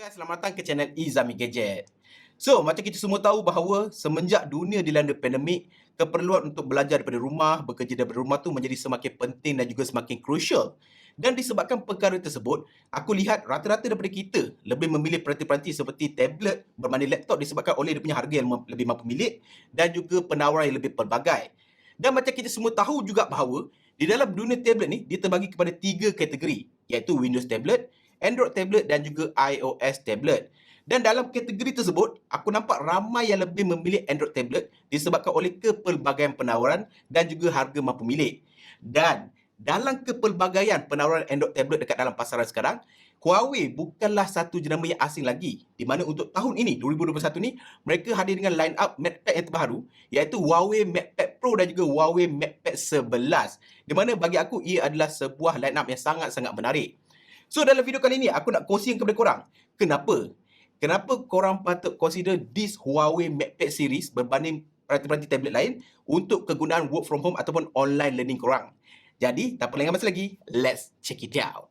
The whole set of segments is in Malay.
guys, selamat datang ke channel Izami Gadget. So, macam kita semua tahu bahawa semenjak dunia dilanda pandemik, keperluan untuk belajar daripada rumah, bekerja daripada rumah tu menjadi semakin penting dan juga semakin crucial. Dan disebabkan perkara tersebut, aku lihat rata-rata daripada kita lebih memilih peranti-peranti seperti tablet berbanding laptop disebabkan oleh dia punya harga yang lebih mampu milik dan juga penawaran yang lebih pelbagai. Dan macam kita semua tahu juga bahawa di dalam dunia tablet ni, dia terbagi kepada 3 kategori, iaitu Windows tablet, Android tablet dan juga iOS tablet. Dan dalam kategori tersebut, aku nampak ramai yang lebih memilih Android tablet disebabkan oleh kepelbagaian penawaran dan juga harga mampu milik. Dan dalam kepelbagaian penawaran Android tablet dekat dalam pasaran sekarang, Huawei bukanlah satu jenama yang asing lagi. Di mana untuk tahun ini, 2021 ni, mereka hadir dengan line up MatePad yang terbaru, iaitu Huawei MatePad Pro dan juga Huawei MatePad 11. Di mana bagi aku, ia adalah sebuah line up yang sangat-sangat menarik. So, dalam video kali ni, aku nak kongsikan kepada korang. Kenapa korang patut consider this Huawei MatePad series berbanding peranti-peranti tablet lain untuk kegunaan work from home ataupun online learning korang. Jadi, tak perlu lengah masa lagi, let's check it out.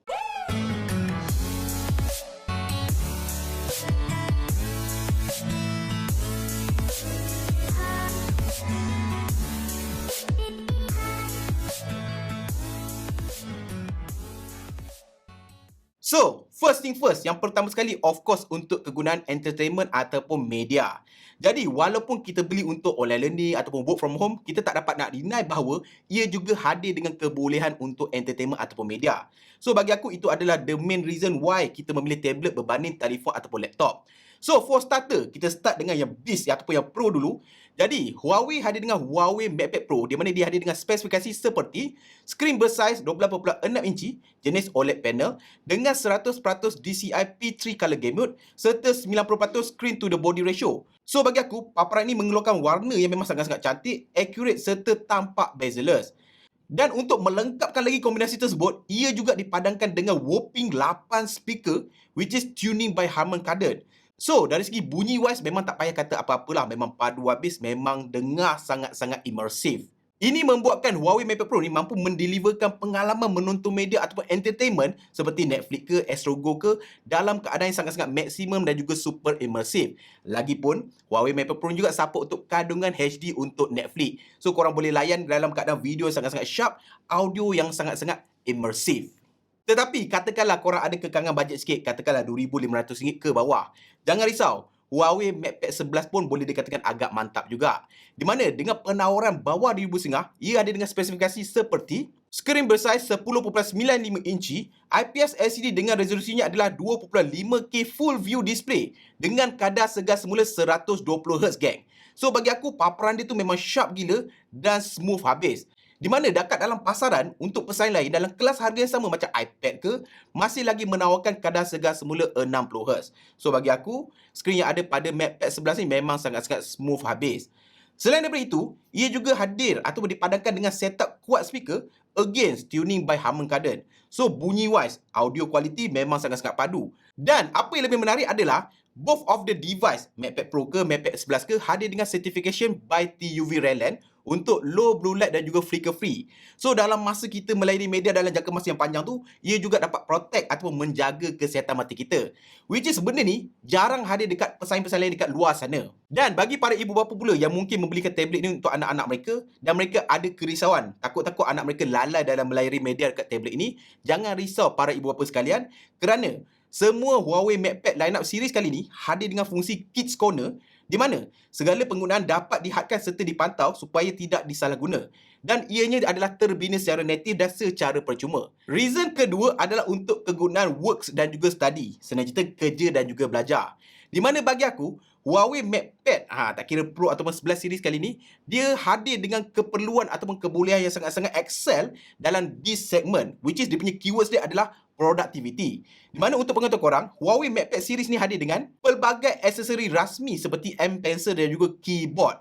So, first thing first, yang pertama sekali, of course, untuk kegunaan entertainment ataupun media. Jadi, walaupun kita beli untuk online learning ataupun work from home, kita tak dapat nak deny bahawa ia juga hadir dengan kebolehan untuk entertainment ataupun media. So, bagi aku, itu adalah the main reason why kita memilih tablet berbanding telefon ataupun laptop. So, for starter, kita start dengan yang beast ataupun yang pro dulu. Jadi, Huawei hadir dengan Huawei MatePad Pro di mana dia hadir dengan spesifikasi seperti skrin bersaiz 12.6 inci jenis OLED panel dengan 100% DCI P3 color game mode serta 90% screen to the body ratio. So, bagi aku, paparan ini mengeluarkan warna yang memang sangat-sangat cantik, accurate serta tampak bezel-less. Dan untuk melengkapkan lagi kombinasi tersebut, ia juga dipadankan dengan whopping 8 speaker which is tuning by Harman Kardon. So, dari segi bunyi wise memang tak payah kata apa-apalah. Memang padu habis, memang dengar sangat-sangat immersif. Ini membuatkan Huawei MatePad Pro ni mampu mendeliverkan pengalaman menonton media ataupun entertainment seperti Netflix ke, Astro Go ke dalam keadaan yang sangat-sangat maksimum dan juga super immersif. Lagipun, Huawei MatePad Pro juga support untuk kandungan HD untuk Netflix. So, korang boleh layan dalam keadaan video yang sangat-sangat sharp, audio yang sangat-sangat immersif. Tetapi, katakanlah korang ada kekangan bajet sikit, katakanlah RM2,500 ke bawah. Jangan risau, Huawei MatePad 11 pun boleh dikatakan agak mantap juga. Di mana dengan penawaran bawah RM2,500, ia ada dengan spesifikasi seperti skrin bersaiz 10.95 inci, IPS LCD dengan resolusinya adalah 2.5K full view display dengan kadar segar semula 120Hz geng. So bagi aku, paparan dia tu memang sharp gila dan smooth habis. Di mana dekat dalam pasaran untuk pesaing lain dalam kelas harga yang sama macam iPad ke, masih lagi menawarkan kadar segar semula 60Hz. So bagi aku, skrin yang ada pada MatePad 11 ni memang sangat-sangat smooth habis. Selain daripada itu, ia juga hadir atau dipadankan dengan setup quad speaker against tuning by Harman Kardon. So bunyi wise, audio quality memang sangat-sangat padu. Dan apa yang lebih menarik adalah both of the device, MatePad Pro ke, MatePad 11 ke, hadir dengan certification by TUV Redline untuk low blue light dan juga flicker free. So, dalam masa kita melayani media dalam jangka masa yang panjang tu, ia juga dapat protect ataupun menjaga kesihatan mata kita. Which is benda ni jarang hadir dekat pesaing-pesaing lain dekat luar sana. Dan bagi para ibu bapa pula yang mungkin membelikan tablet ni untuk anak-anak mereka dan mereka ada kerisauan, takut-takut anak mereka lalai dalam melayari media dekat tablet ini, jangan risau para ibu bapa sekalian kerana semua Huawei MatePad lineup series kali ni hadir dengan fungsi Kids Corner di mana segala penggunaan dapat dihadkan serta dipantau supaya tidak disalahguna. Dan ianya adalah terbina secara natif dan secara percuma. Reason kedua adalah untuk kegunaan works dan juga study. Senang cerita kerja dan juga belajar. Di mana bagi aku, Huawei MatePad, tak kira Pro ataupun 11 series kali ni, dia hadir dengan keperluan ataupun kebolehan yang sangat-sangat excel dalam this segment. Which is dia punya keywords dia adalah productivity. Di mana untuk pengetahuan korang, Huawei MatePad series ni hadir dengan pelbagai aksesori rasmi seperti M Pencil dan juga keyboard.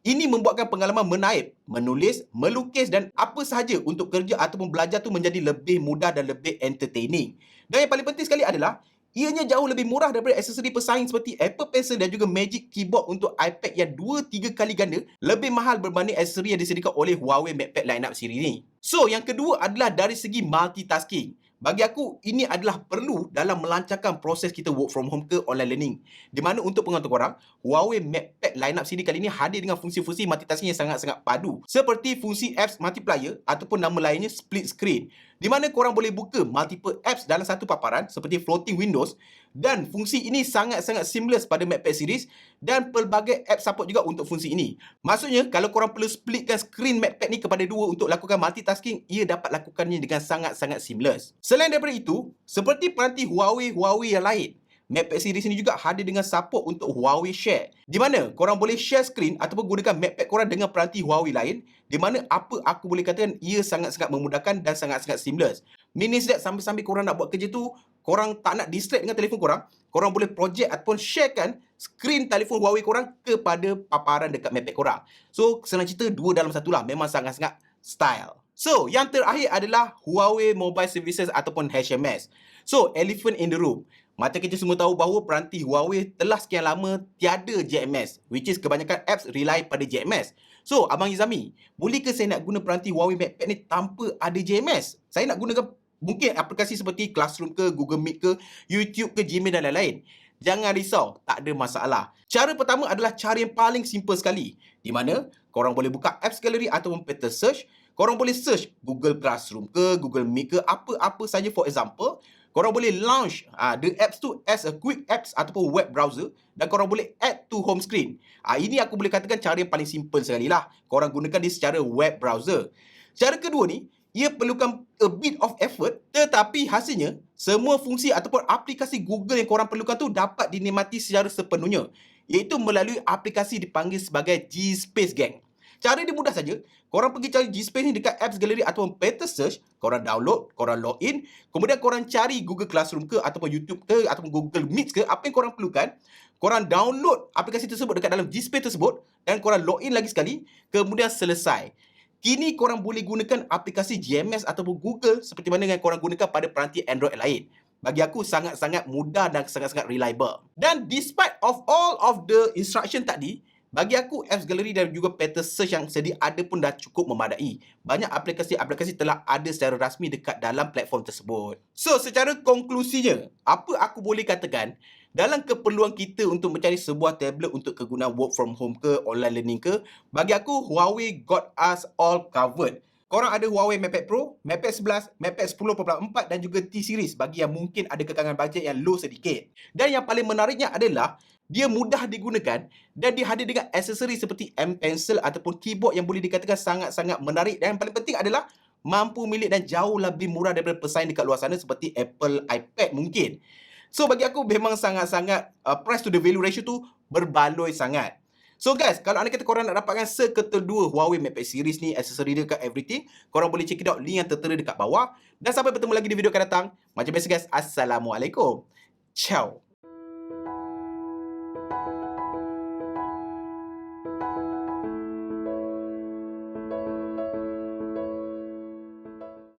Ini membuatkan pengalaman menaip, menulis, melukis dan apa sahaja untuk kerja ataupun belajar tu menjadi lebih mudah dan lebih entertaining. Dan yang paling penting sekali adalah ianya jauh lebih murah daripada aksesori pesaing seperti Apple Pencil dan juga Magic Keyboard untuk iPad yang 2-3 kali ganda lebih mahal berbanding aksesori yang disediakan oleh Huawei MatePad lineup siri ni. So, yang kedua adalah dari segi multitasking. Bagi aku, ini adalah perlu dalam melancarkan proses kita work from home ke online learning. Di mana untuk pengetahuan korang, Huawei MatePad lineup sini kali ini hadir dengan fungsi-fungsi multitasking yang sangat-sangat padu. Seperti fungsi apps multiplier ataupun nama lainnya split screen. Di mana korang boleh buka multiple apps dalam satu paparan seperti floating windows, dan fungsi ini sangat-sangat seamless pada MatePad series dan pelbagai app support juga untuk fungsi ini. Maksudnya, kalau korang perlu splitkan screen MatePad ni kepada dua untuk lakukan multitasking, ia dapat lakukannya dengan sangat-sangat seamless. Selain daripada itu, seperti peranti Huawei yang lain, MatePad series ini juga hadir dengan support untuk Huawei Share. Di mana korang boleh share screen ataupun gunakan MatePad korang dengan peranti Huawei lain, di mana apa aku boleh katakan ia sangat-sangat memudahkan dan sangat-sangat seamless. Means that sambil-sambil korang nak buat kerja tu, korang tak nak distract dengan telefon korang, korang boleh project ataupun sharekan screen telefon Huawei korang kepada paparan dekat MatePad korang. So, senang cerita, dua dalam satu lah. Memang sangat-sangat style. So, yang terakhir adalah Huawei Mobile Services ataupun HMS. So, elephant in the room. Macam kita semua tahu bahawa peranti Huawei telah sekian lama tiada JMS, which is kebanyakan apps rely pada JMS. So, Abang Izami, bolehkah saya nak guna peranti Huawei MatePad ni tanpa ada JMS? Saya nak gunakan mungkin aplikasi seperti Classroom ke, Google Meet ke, YouTube ke, Gmail dan lain-lain. Jangan risau, tak ada masalah. Cara pertama adalah cara yang paling simple sekali, di mana korang boleh buka Apps Gallery ataupun peta search. Korang boleh search Google Classroom ke, Google Meet ke, apa-apa saja for example. Korang boleh launch the apps tu as a quick apps ataupun web browser dan korang boleh add to home screen. Ini aku boleh katakan cara yang paling simple sekali lah. Korang gunakan dia secara web browser. Cara kedua ni, ia perlukan a bit of effort, tetapi hasilnya semua fungsi ataupun aplikasi Google yang korang perlukan tu dapat dinikmati secara sepenuhnya, iaitu melalui aplikasi dipanggil sebagai G-Space Gang. Cara dia mudah saja. Korang pergi cari G-Space ni dekat Apps Gallery ataupun peta search, korang download, korang login, kemudian korang cari Google Classroom ke ataupun YouTube ke ataupun Google Meet ke, apa yang korang perlukan, korang download aplikasi tersebut dekat dalam G-Space tersebut dan korang login lagi sekali, kemudian selesai. Kini korang boleh gunakan aplikasi GMS ataupun Google seperti mana yang korang gunakan pada peranti Android lain. Bagi aku sangat-sangat mudah dan sangat-sangat reliable. Dan despite of all of the instruction tadi, bagi aku Apps Gallery dan juga peta search yang sedia ada pun dah cukup memadai. Banyak aplikasi-aplikasi telah ada secara rasmi dekat dalam platform tersebut. So, secara konklusinya, apa aku boleh katakan, dalam keperluan kita untuk mencari sebuah tablet untuk kegunaan work from home ke, online learning ke, bagi aku Huawei got us all covered. Korang ada Huawei MatePad Pro, MatePad 11, MatePad 10.4 dan juga T-Series bagi yang mungkin ada kekangan bajet yang low sedikit. Dan yang paling menariknya adalah dia mudah digunakan dan dia hadir dengan aksesori seperti M Pencil ataupun keyboard yang boleh dikatakan sangat-sangat menarik, dan yang paling penting adalah mampu milik dan jauh lebih murah daripada pesaing dekat luar sana seperti Apple iPad mungkin. So bagi aku memang sangat-sangat price to the value ratio tu berbaloi sangat. So guys, kalau anda kata korang nak dapatkan seketul-dua Huawei MatePad series ni, aksesori dia kat everything, korang boleh check it out, link yang tertera dekat bawah. Dan sampai bertemu lagi di video akan datang. Macam biasa guys, Assalamualaikum. Ciao.